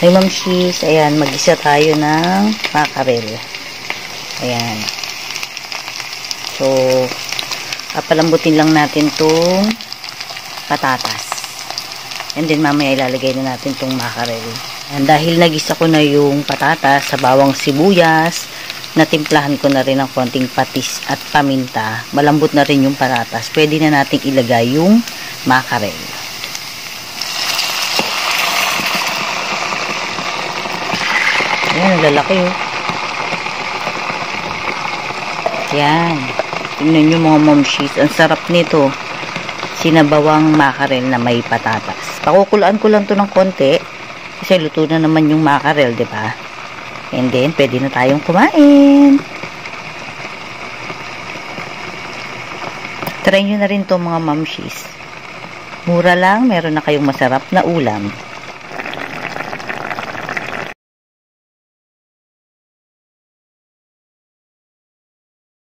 Hi Mamshis, ayan, mag-isa tayo ng mackerel. Ayan. So, papalambutin lang natin tong patatas. And then mamaya ilalagay na natin tong mackerel. And dahil nagisa ko na yung patatas sa bawang sibuyas, natimplahan ko na rin ng konting patis at paminta. Malambot na rin yung patatas. Pwede na nating ilagay yung mackerel. Ayan, lalaki oh. Yan. Tingnan nyo mga momshies. Ang sarap nito. Sinabawang mackerel na may patatas. Pakukulaan ko lang to ng konti. Kasi luto na naman yung mackerel, diba? And then, pwede na tayong kumain. Try nyo na rin to mga momshies. Mura lang, meron na kayong masarap na ulam.